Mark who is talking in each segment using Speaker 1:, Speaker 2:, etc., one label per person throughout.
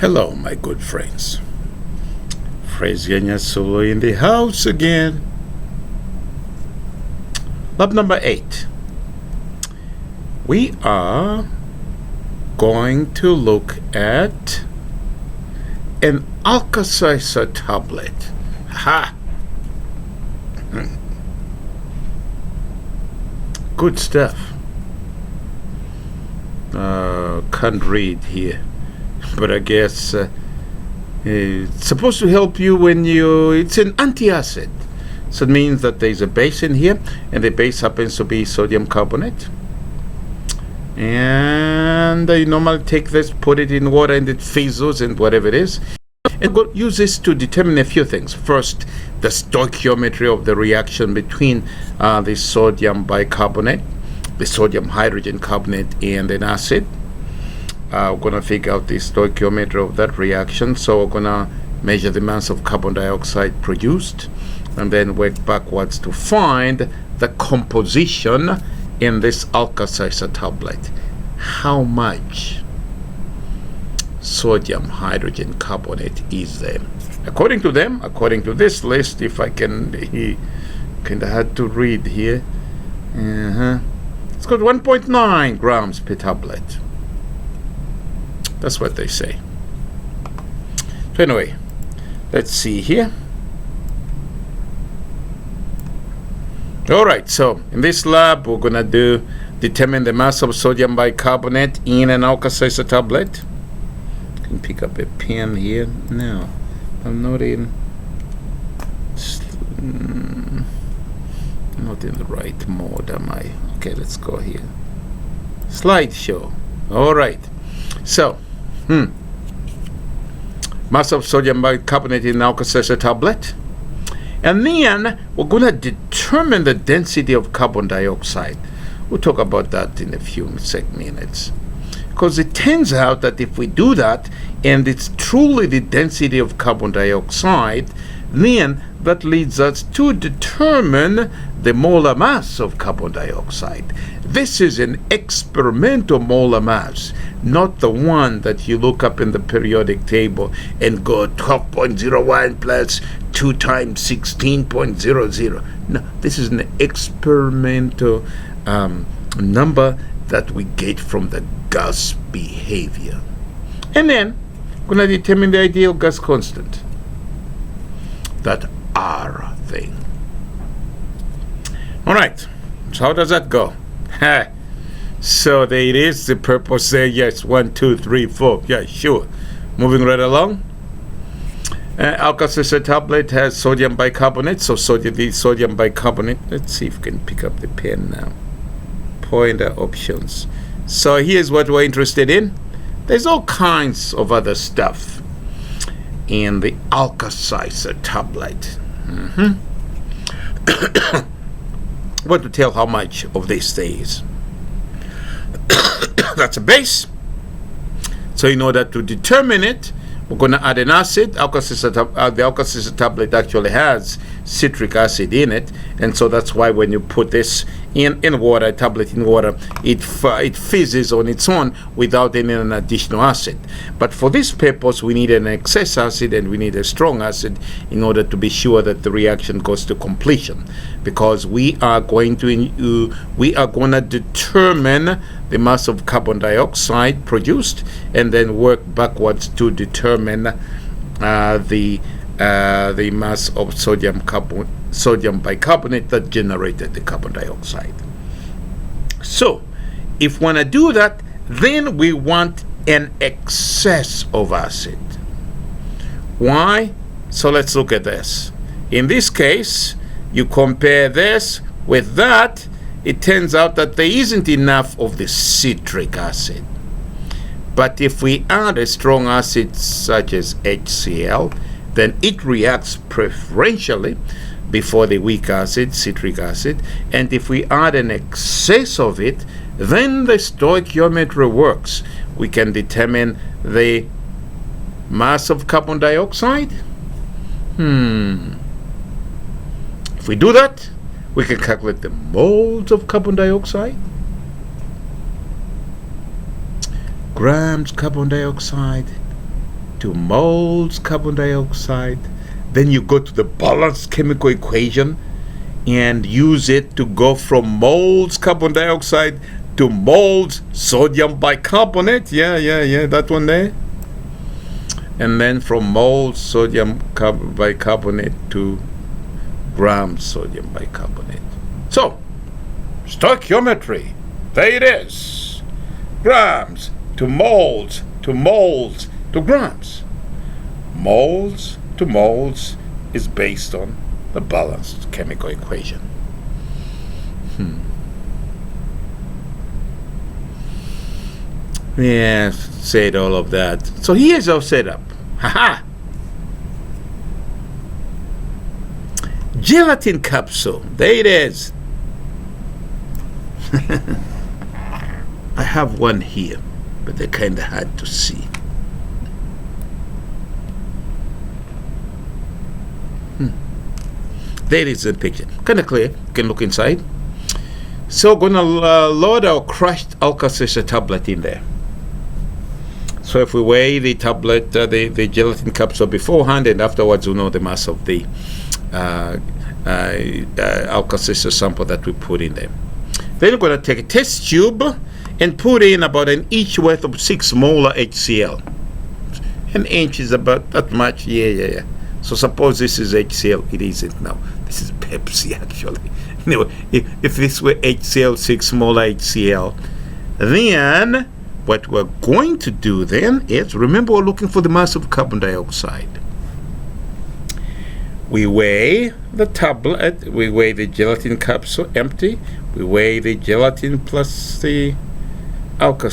Speaker 1: Hello, my good friends. Frezgenya Solo in the house again. Lab number 8. We are going to look at an Alka tablet. Ha! Good stuff. Can't read here, but I guess it's supposed to help you when it's an antacid. So it means that there's a base in here, and the base happens to be sodium carbonate. And you normally take this, put it in water, and it fizzles and whatever it is. And go use this to determine a few things. First, the stoichiometry of the reaction between the sodium bicarbonate, the sodium hydrogen carbonate, and an acid. We're going to figure out the stoichiometry of that reaction. So we're going to measure the mass of carbon dioxide produced, and then work backwards to find the composition in this Alka tablet. How much sodium hydrogen carbonate is there? According to them, according to this list, if I can, he kind of had to read here. It's got 1.9 grams per tablet. That's what they say. So anyway, let's see here. All right, so in this lab, we're going to determine the mass of sodium bicarbonate in an Alka tablet. I can pick up a pen here. No, I'm not in the right mode, am I? Okay, let's go here. Slideshow. All right. So, mass of sodium bicarbonate in Alka tablet. And then we're going to determine the density of carbon dioxide. We'll talk about that in a few minutes. Because it turns out that if we do that, and it's truly the density of carbon dioxide, then that leads us to determine the molar mass of carbon dioxide. This is an experimental molar mass, not the one that you look up in the periodic table and go 12.01 plus 2 times 16.00. No, this is an experimental number that we get from the gas behavior. And then we're going to determine the ideal gas constant. That R thing. All right. So how does that go? So there it is. The purpose there. Yes. 1, 2, 3, 4. Yeah, sure. Moving right along. Alka tablet has sodium bicarbonate. So the sodium bicarbonate. Let's see if we can pick up the pen now. Pointer options. So here's what we're interested in. There's all kinds of other stuff in the Alka tablet. I want to tell how much of this there is. That's a base. So in order to determine it, we're going to add an acid. The Alka tablet actually has citric acid in it, and so that's why when you put this in water, a tablet in water, it fizzes on its own without any additional acid. But for this purpose, we need an excess acid and we need a strong acid in order to be sure that the reaction goes to completion, because we are going to determine the mass of carbon dioxide produced, and then work backwards to determine the mass of sodium bicarbonate that generated the carbon dioxide. So if we want to do that, then we want an excess of acid. Why? So let's look at this. In this case, you compare this with that, it turns out that there isn't enough of the citric acid. But if we add a strong acid such as HCl, then it reacts preferentially before the weak acid, citric acid. And if we add an excess of it, then the stoichiometry works. We can determine the mass of carbon dioxide. If we do that, we can calculate the moles of carbon dioxide. Grams carbon dioxide to moles carbon dioxide. Then you go to the balanced chemical equation and use it to go from moles carbon dioxide to moles sodium bicarbonate. Yeah, that one there. And then from moles sodium bicarbonate to grams sodium bicarbonate. So, stoichiometry, there it is. Grams to moles to moles to grams. Moles to moles is based on the balanced chemical equation. Yeah, said all of that. So here's our setup. Haha. Gelatin capsule. There it is. I have one here, but they're kind of hard to see. There is the picture. Kind of clear. You can look inside. So we're going to load our crushed Alka tablet in there. So if we weigh the tablet, the gelatin capsule beforehand, and afterwards we know the mass of the Alka sample that we put in there. Then we're going to take a test tube and put in about an inch worth of 6 molar HCl. An inch is about that much. Yeah. So suppose this is HCl. It isn't now. This is Pepsi actually. Anyway, if this were HCl, 6 molar HCl, then what we're going to do then is, remember, we're looking for the mass of carbon dioxide. We weigh the tablet, we weigh the gelatin capsule empty, we weigh the gelatin plus the Alka.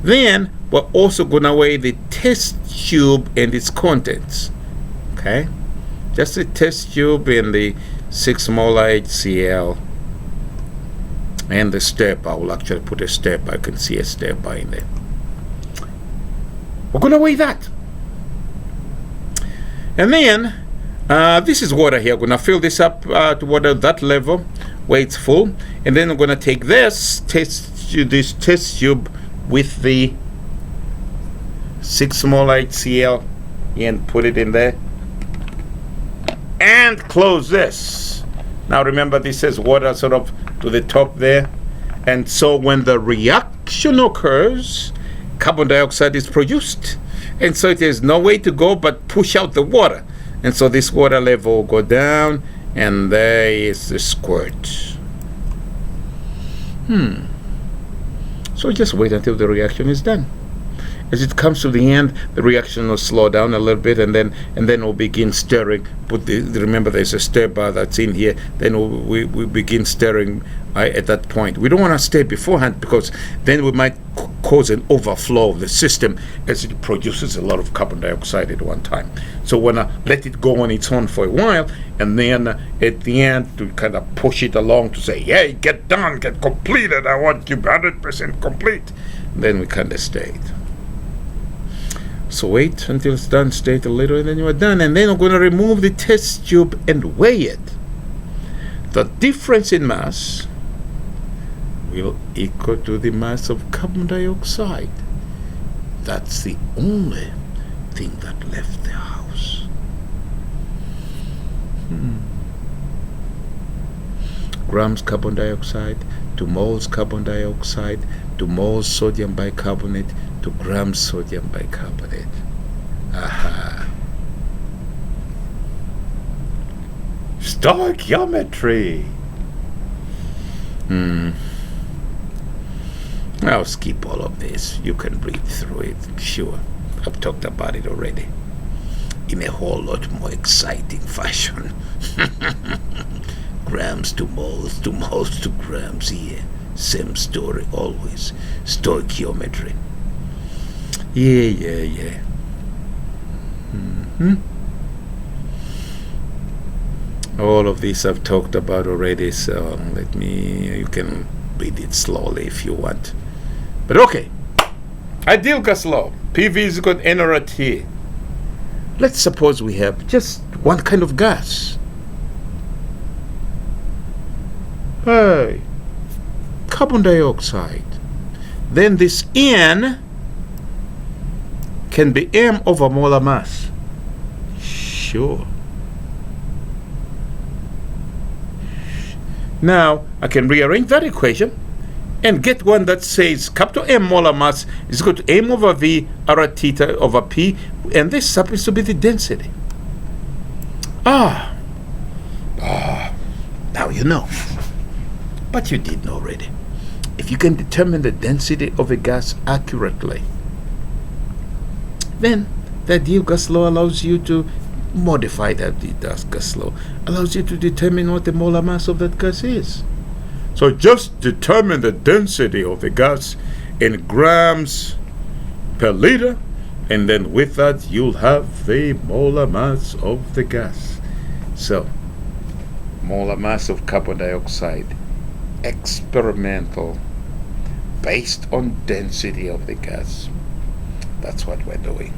Speaker 1: Then we're also going to weigh the test tube and its contents. Okay? Just the test tube and the 6 molar HCl and the stir bar. We'll actually put a stir bar. You can see a stir bar in there. We're going to weigh that. And then this is water here. I'm going to fill this up to water that level where it's full. And then I'm going to take this test tube with the 6 molar HCl and put it in there. And close this. Now remember, this says water sort of to the top there. And so when the reaction occurs, carbon dioxide is produced. And so there's no way to go but push out the water. And so this water level will go down, and there is the squirt. So just wait until the reaction is done. As it comes to the end, the reaction will slow down a little bit, and then we'll begin stirring. Remember, there's a stir bar that's in here. Then we begin stirring at that point. We don't want to stir beforehand, because then we might cause an overflow of the system as it produces a lot of carbon dioxide at one time. So we want to let it go on its own for a while, and then at the end to kind of push it along to say, hey, get done, get completed. I want you 100% complete. And then we kind of stir it. So wait until it's done, stir it a little, and then you are done. And then I'm going to remove the test tube and weigh it. The difference in mass will equal to the mass of carbon dioxide. That's the only thing that left the house. Grams carbon dioxide to moles carbon dioxide to moles sodium bicarbonate to grams sodium bicarbonate. Aha. Stoichiometry. I'll skip all of this. You can read through it. Sure. I've talked about it already. In a whole lot more exciting fashion. Grams to moles to grams here. Same story always. Stoichiometry. Yeah. All of this I've talked about already, so you can read it slowly if you want. But okay. Ideal gas law. PV is equal to N at T. Let's suppose we have just one kind of gas. Hey, carbon dioxide. Then this N can be m over molar mass. Sure. Now I can rearrange that equation and get one that says capital M molar mass is equal to m over v r theta over p, and this happens to be the density. Now you know. But you did know already. If you can determine the density of a gas accurately, then the ideal gas law allows you to modify that gas law, allows you to determine what the molar mass of that gas is. So just determine the density of the gas in grams per liter, and then with that you'll have the molar mass of the gas. So molar mass of carbon dioxide, experimental, based on density of the gas. That's what we're doing.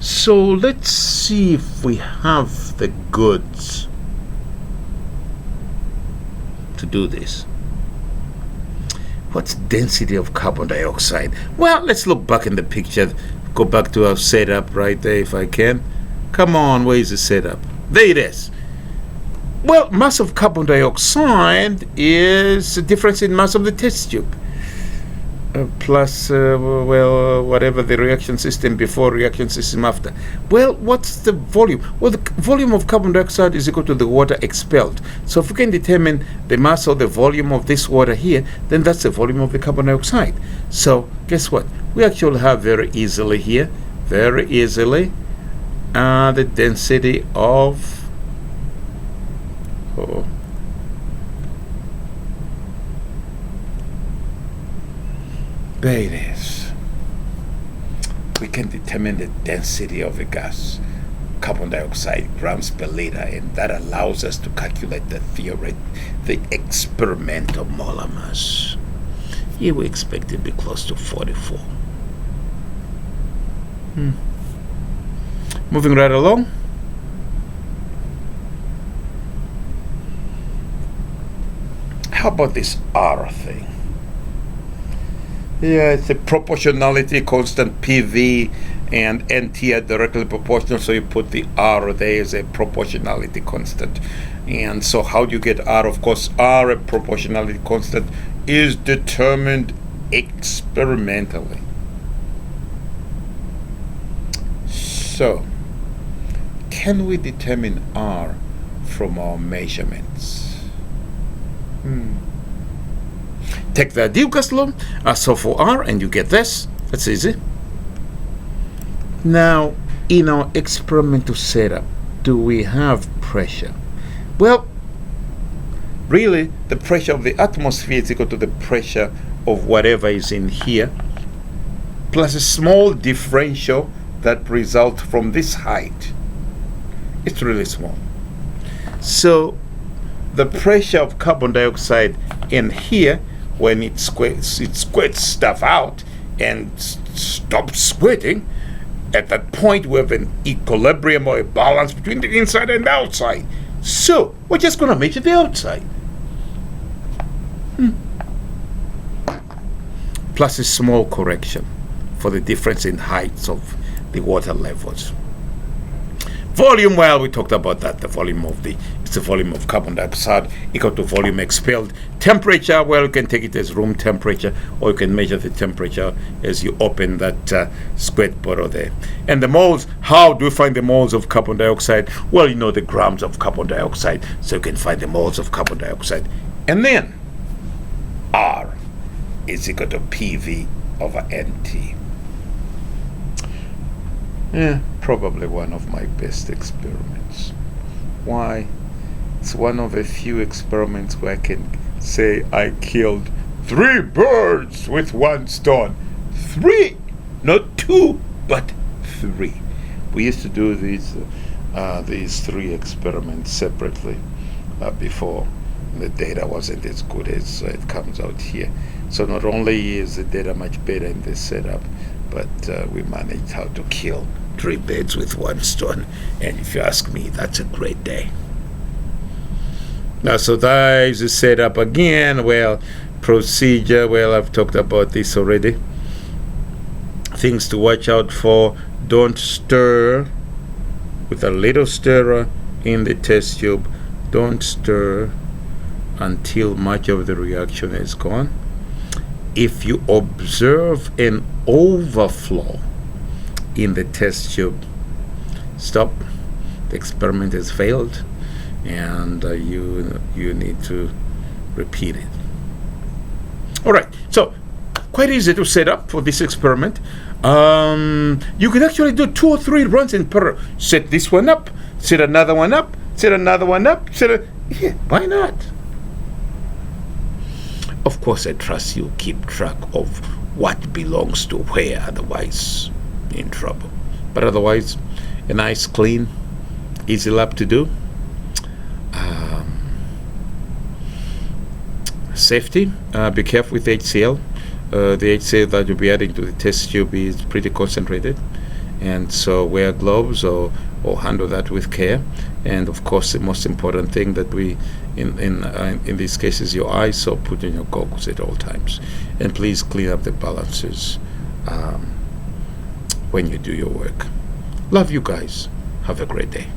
Speaker 1: So let's see if we have the goods to do this. What's density of carbon dioxide? Well, let's look back in the picture. Go back to our setup right there if I can. Come on, where is the setup? There it is. Well, mass of carbon dioxide is the difference in mass of the test tube. Plus, whatever the reaction system before, reaction system after. Well, what's the volume? Well, the volume of carbon dioxide is equal to the water expelled. So if we can determine the mass or the volume of this water here, then that's the volume of the carbon dioxide. So guess what? We actually have very easily here, the density of there it is. We can determine the density of the gas, carbon dioxide, grams per liter, and that allows us to calculate the experimental molar mass. Here we expect it to be close to 44. Moving right along. How about this R thing? Yeah, it's a proportionality constant, PV and NT are directly proportional, so you put the R there as a proportionality constant. And so how do you get R? Of course, R, a proportionality constant, is determined experimentally. So, can we determine R from our measurements? Take the ideal gas law, so for R, and you get this. That's easy. Now, in our experimental setup, do we have pressure? Well, really, the pressure of the atmosphere is equal to the pressure of whatever is in here, plus a small differential that results from this height. It's really small. So, the pressure of carbon dioxide in here, when it squirts stuff out and stops squirting, at that point we have an equilibrium or a balance between the inside and the outside. So we're just going to measure the outside. Plus a small correction for the difference in heights of the water levels. Volume, well, we talked about that. It's the volume of carbon dioxide equal to volume expelled. Temperature, well, you can take it as room temperature, or you can measure the temperature as you open that squirt bottle there. And the moles, how do we find the moles of carbon dioxide? Well, you know the grams of carbon dioxide, so you can find the moles of carbon dioxide. And then R is equal to PV over NT. Probably one of my best experiments. Why? It's one of a few experiments where I can say I killed 3 birds with 1 stone. 3! Not 2, but 3. We used to do these 3 experiments separately before. The data wasn't as good as it comes out here. So not only is the data much better in this setup, but we managed how to kill 3 birds with 1 stone. And if you ask me, that's a great day. Now, so that is the setup again. Well, procedure, well, I've talked about this already. Things to watch out for: don't stir with a little stirrer in the test tube. Don't stir until much of the reaction is gone. If you observe an overflow in the test tube, stop. The experiment has failed, and you need to repeat it. All right, so quite easy to set up for this experiment. You can actually do 2 or 3 runs in parallel. Set this one up, set another one up, set another one up, yeah, why not? Of course, I trust you keep track of what belongs to where, otherwise in trouble. But otherwise, a nice, clean, easy lab to do. Safety, be careful with HCl. The HCl that you'll be adding to the test tube is pretty concentrated, and so wear gloves or handle that with care. And of course, the most important thing that we in this case is your eyes, so put in your goggles at all times, and please clean up the balances when you do your work. Love you guys. Have a great day.